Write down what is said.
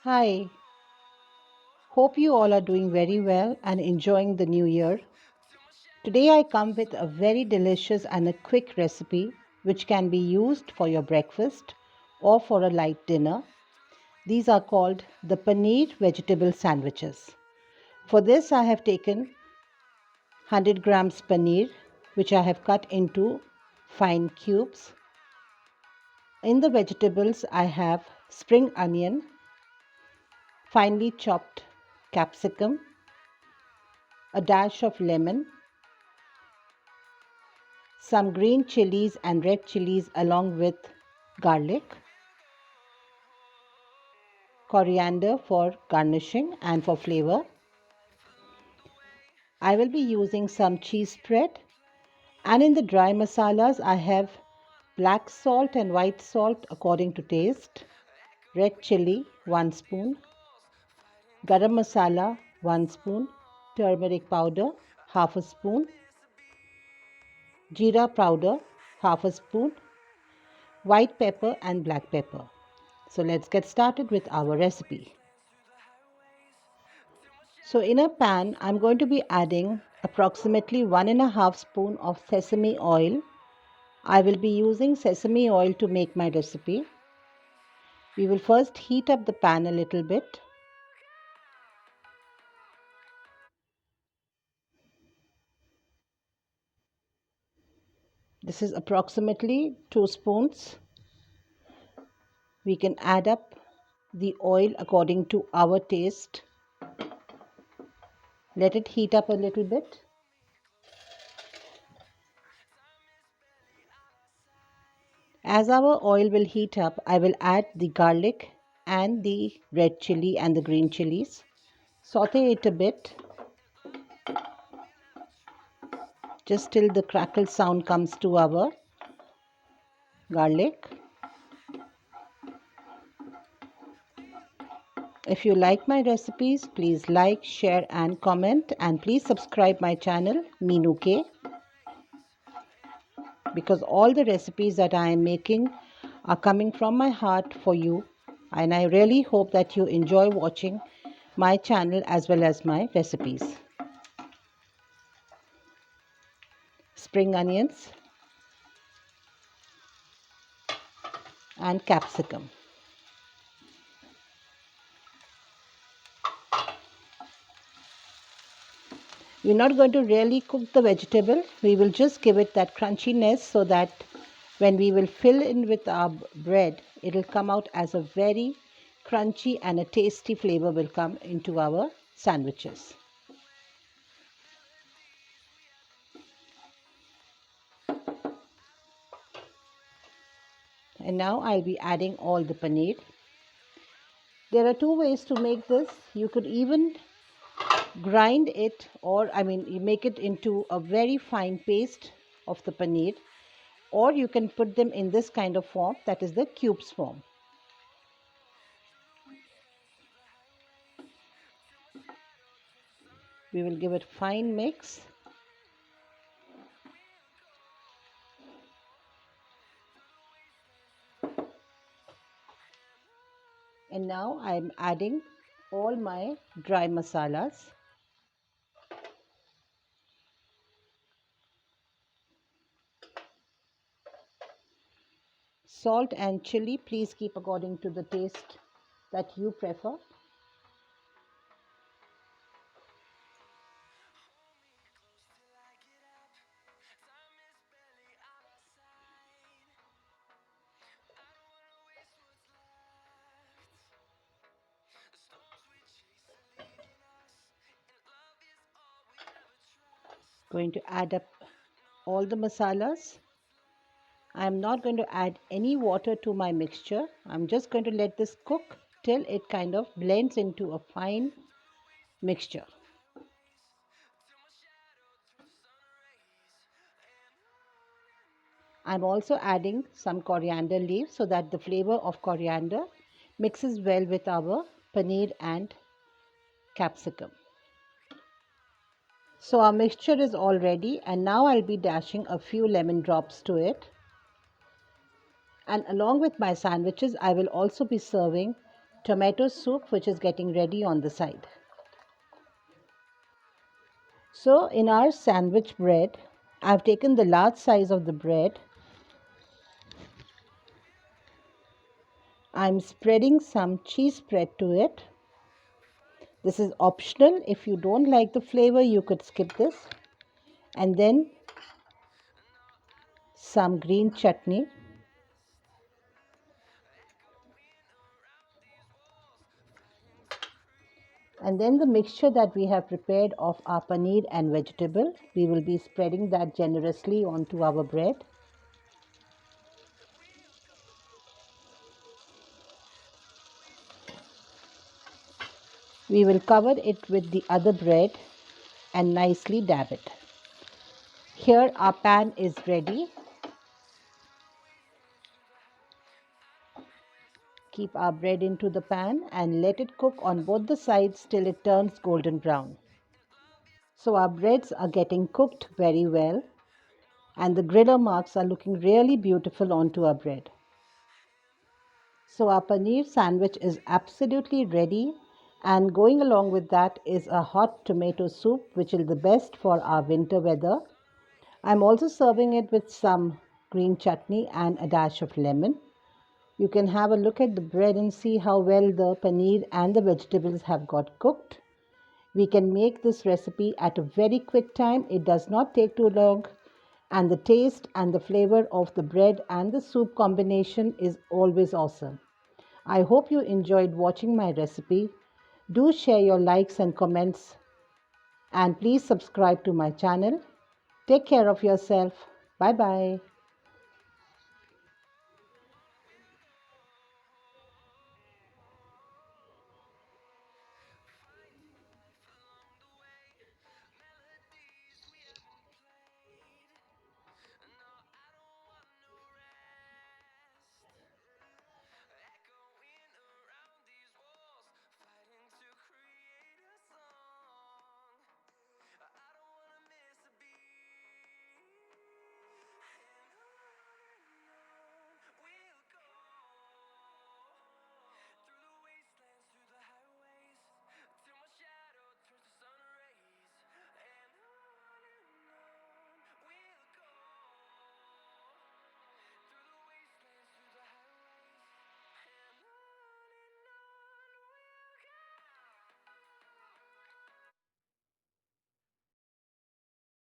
Hi, hope you all are doing very well and enjoying the new year. Today I come with a very delicious and a quick recipe which can be used for your breakfast or for a light dinner. These are called the paneer vegetable sandwiches. For this I have taken 100 grams paneer which I have cut into fine cubes. In the vegetables I have spring onion, finely chopped capsicum, a dash of lemon, some green chilies and red chilies along with garlic, coriander for garnishing and for flavor. I will be using some cheese spread, and in the dry masalas I have black salt and white salt according to taste, red chili 1 spoon, garam masala 1 spoon, turmeric powder half a spoon, jeera powder half a spoon, white pepper and black pepper. So let's get started with our recipe. So in a pan, I'm going to be adding approximately 1.5 spoon of sesame oil. I will be using sesame oil to make my recipe. We will first heat up the pan a little bit. This is approximately 2 spoons. We can add up the oil according to our taste. Let it heat up a little bit. As our oil will heat up, I will add the garlic and the red chili and the green chilies. Saute it a bit just till the crackle sound comes to our garlic. If you like my recipes, please like, share and comment, and please subscribe my channel Meenu K, because all the recipes that I am making are coming from my heart for you, and I really hope that you enjoy watching my channel as well as my recipes. Spring onions and capsicum. We're not going to really cook the vegetable. We will just give it that crunchiness so that when we will fill in with our bread, it will come out as a very crunchy and a tasty flavor will come into our sandwiches. And now I'll be adding all the paneer. There are two ways to make this. You could even grind it, or you make it into a very fine paste of the paneer, or you can put them in this kind of form, that is the cubes form. We will give it fine mix. And now I'm adding all my dry masalas. Salt and chili, please keep according to the taste that you prefer. Going to add up all the masalas. I'm not going to add any water to my mixture. I'm just going to let this cook till it kind of blends into a fine mixture. I'm also adding some coriander leaves so that the flavor of coriander mixes well with our paneer and capsicum. So our mixture is all ready, and now I'll be dashing a few lemon drops to it. And along with my sandwiches, I will also be serving tomato soup which is getting ready on the side. So in our sandwich bread, I've taken the large size of the bread. I'm spreading some cheese spread to it. This is optional. If you don't like the flavor, you could skip this. And then some green chutney. And then the mixture that we have prepared of our paneer and vegetable, we will be spreading that generously onto our bread. We will cover it with the other bread and nicely dab it. Here our pan is ready. Keep our bread into the pan and let it cook on both the sides till it turns golden brown. So our breads are getting cooked very well and the griller marks are looking really beautiful onto our bread. So our paneer sandwich is absolutely ready, and going along with that is a hot tomato soup which is the best for our winter weather. I'm also serving it with some green chutney and a dash of lemon. You can have a look at the bread and see how well the paneer and the vegetables have got cooked. We can make this recipe at a very quick time. It does not take too long, and the taste and the flavor of the bread and the soup combination is always awesome. I hope you enjoyed watching my recipe. Do share your likes and comments, and please subscribe to my channel. Take care of yourself. Bye bye.